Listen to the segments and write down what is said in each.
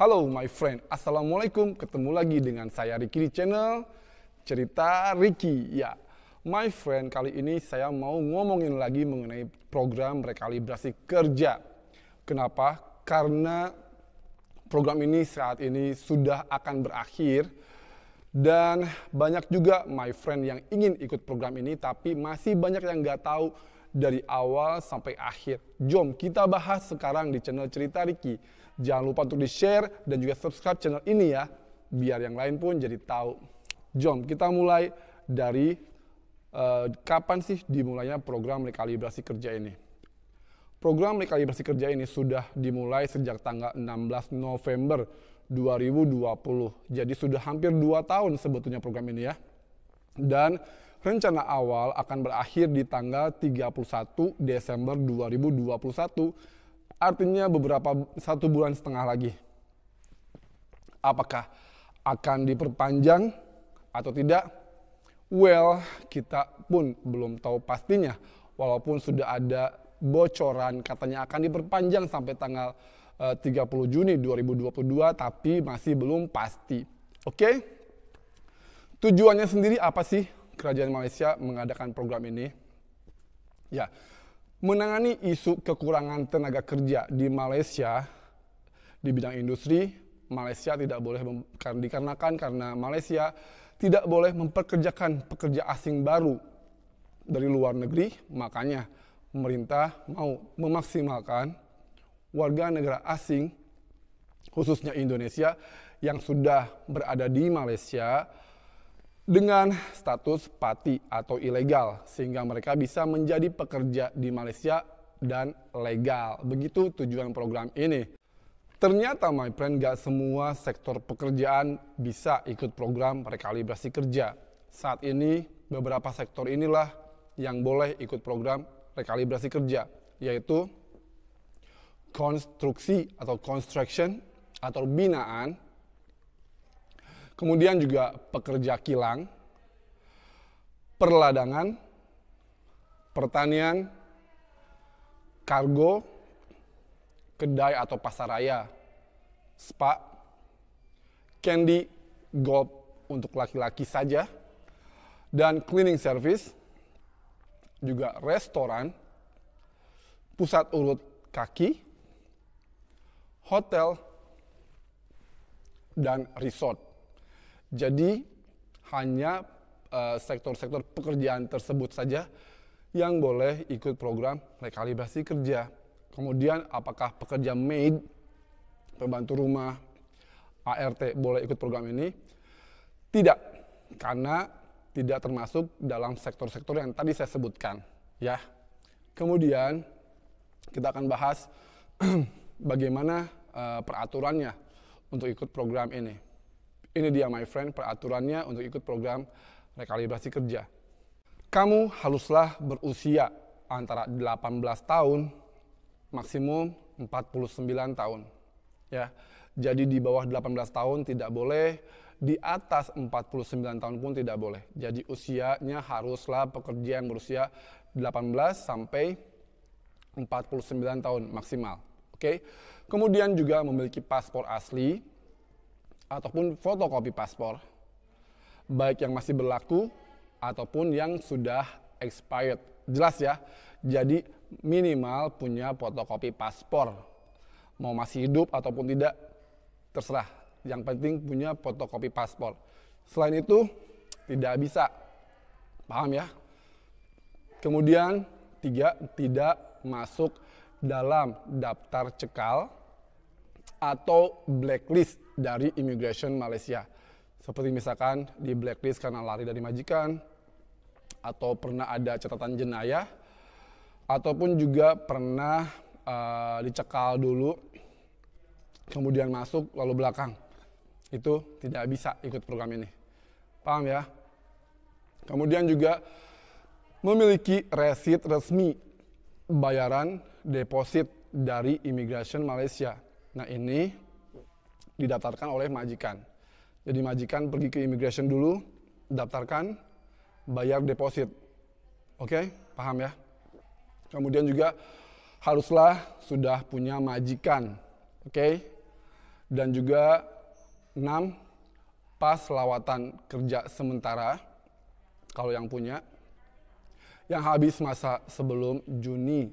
Halo my friend, Assalamualaikum, ketemu lagi dengan saya Ricky di channel Cerita Ricky. Ya, my friend, kali ini saya mau ngomongin lagi mengenai program rekalibrasi kerja. Kenapa? Karena program ini saat ini sudah akan berakhir dan banyak juga my friend yang ingin ikut program ini tapi masih banyak yang nggak tahu dari awal sampai akhir. Jom kita bahas sekarang di channel Cerita Ricky. Jangan lupa untuk di-share dan juga subscribe channel ini ya, biar yang lain pun jadi tahu. Jom kita mulai dari kapan sih dimulainya program rekalibrasi kerja ini. Program rekalibrasi kerja ini sudah dimulai sejak tanggal 16 November 2020. Jadi sudah hampir 2 tahun sebetulnya program ini ya. Dan rencana awal akan berakhir di tanggal 31 Desember 2021. Artinya beberapa 1,5 bulan lagi. Apakah akan diperpanjang atau tidak? Well, kita pun belum tahu pastinya. Walaupun sudah ada bocoran katanya akan diperpanjang sampai tanggal 30 Juni 2022, tapi masih belum pasti. Oke? Tujuannya sendiri apa sih Kerajaan Malaysia mengadakan program ini? Ya, menangani isu kekurangan tenaga kerja di Malaysia di bidang industri. Malaysia tidak boleh dikarenakan karena Malaysia tidak boleh mempekerjakan pekerja asing baru dari luar negeri, makanya pemerintah mau memaksimalkan warga negara asing khususnya Indonesia yang sudah berada di Malaysia dengan status pati atau ilegal, sehingga mereka bisa menjadi pekerja di Malaysia dan legal. Begitu tujuan program ini. Ternyata my friend, gak semua sektor pekerjaan bisa ikut program rekalibrasi kerja. Saat ini beberapa sektor inilah yang boleh ikut program rekalibrasi kerja, yaitu konstruksi atau construction atau binaan, kemudian juga pekerja kilang, perladangan, pertanian, kargo, kedai atau pasar raya, spa, candy, golf untuk laki-laki saja, dan cleaning service, juga restoran, pusat urut kaki, hotel, dan resort. Jadi hanya sektor-sektor pekerjaan tersebut saja yang boleh ikut program rekalibrasi kerja. Kemudian apakah pekerja maid, pembantu rumah, ART boleh ikut program ini? Tidak, karena tidak termasuk dalam sektor-sektor yang tadi saya sebutkan. Ya. Kemudian kita akan bahas bagaimana peraturannya untuk ikut program ini. Ini dia my friend peraturannya untuk ikut program rekalibrasi kerja. Kamu haruslah berusia antara 18 tahun maksimum 49 tahun. Ya. Jadi di bawah 18 tahun tidak boleh, di atas 49 tahun pun tidak boleh. Jadi usianya haruslah pekerja yang berusia 18 sampai 49 tahun maksimal. Oke. Kemudian juga memiliki paspor asli ataupun fotokopi paspor, baik yang masih berlaku ataupun yang sudah expired. Jelas ya, jadi minimal punya fotokopi paspor. Mau masih hidup ataupun tidak, terserah. Yang penting punya fotokopi paspor. Selain itu, tidak bisa. Paham ya? Kemudian, 3, tidak masuk dalam daftar cekal atau blacklist dari Immigration Malaysia. Seperti misalkan di blacklist karena lari dari majikan, atau pernah ada catatan jenayah, ataupun juga pernah dicekal dulu, kemudian masuk lalu belakang. Itu tidak bisa ikut program ini. Paham ya? Kemudian juga memiliki resit resmi bayaran deposit dari Immigration Malaysia. Nah ini didaftarkan oleh majikan. Jadi majikan pergi ke immigration dulu, daftarkan, bayar deposit. Oke, paham ya? Kemudian juga haruslah sudah punya majikan. Oke. Dan juga 6, pas lawatan kerja sementara, kalau yang punya, yang habis masa sebelum Juni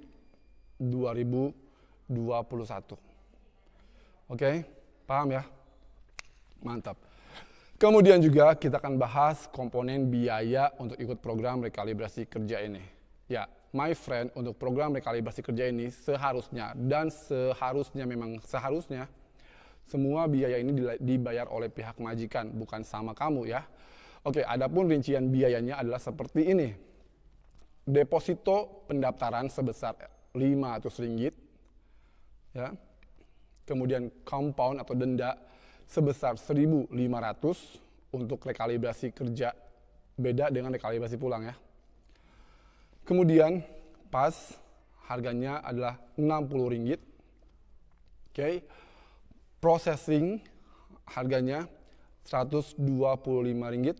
2021. Oke, paham ya? Mantap. Kemudian juga kita akan bahas komponen biaya untuk ikut program rekalibrasi kerja ini. Ya, my friend, untuk program rekalibrasi kerja ini seharusnya semua biaya ini dibayar oleh pihak majikan, bukan sama kamu ya. Oke, adapun rincian biayanya adalah seperti ini. Deposito pendaftaran sebesar Rp500, ya. Kemudian compound atau denda sebesar 1.500 untuk rekalibrasi kerja, beda dengan rekalibrasi pulang ya. Kemudian pas harganya adalah Rp60. Oke. Processing harganya Rp125.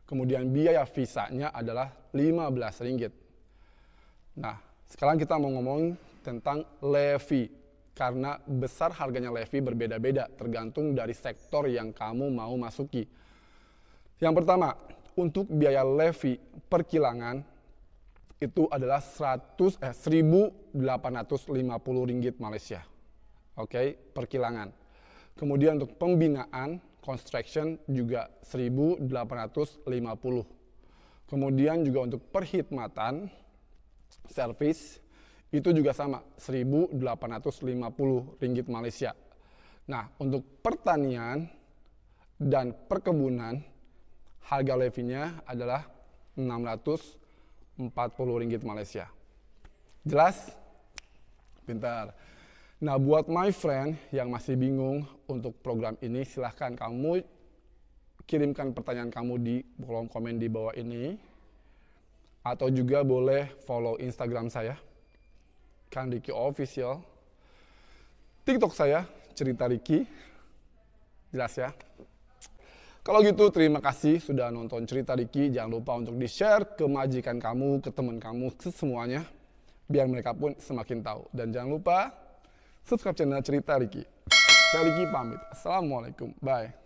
Kemudian biaya visanya adalah Rp15. Nah, sekarang kita mau ngomong tentang levy. Karena besar harganya levy berbeda-beda tergantung dari sektor yang kamu mau masuki. Yang pertama, untuk biaya levy perkilangan itu adalah Rp1.850 Malaysia. Oke, perkilangan. Kemudian untuk pembinaan construction juga 1.850. Kemudian juga untuk perkhidmatan service itu juga sama, Rp1.850 Malaysia. Nah, untuk pertanian dan perkebunan, harga levinya adalah Rp640 Malaysia. Jelas? Pintar. Nah, buat my friend yang masih bingung untuk program ini, silahkan kamu kirimkan pertanyaan kamu di kolom komen di bawah ini. Atau juga boleh follow Instagram saya, Kang Riki Official. TikTok saya, Cerita Riki. Jelas ya? Kalau gitu terima kasih sudah nonton Cerita Riki. Jangan lupa untuk di-share ke majikan kamu, ke teman kamu, ke semuanya. Biar mereka pun semakin tahu. Dan jangan lupa subscribe channel Cerita Riki. Saya Riki pamit. Assalamualaikum. Bye.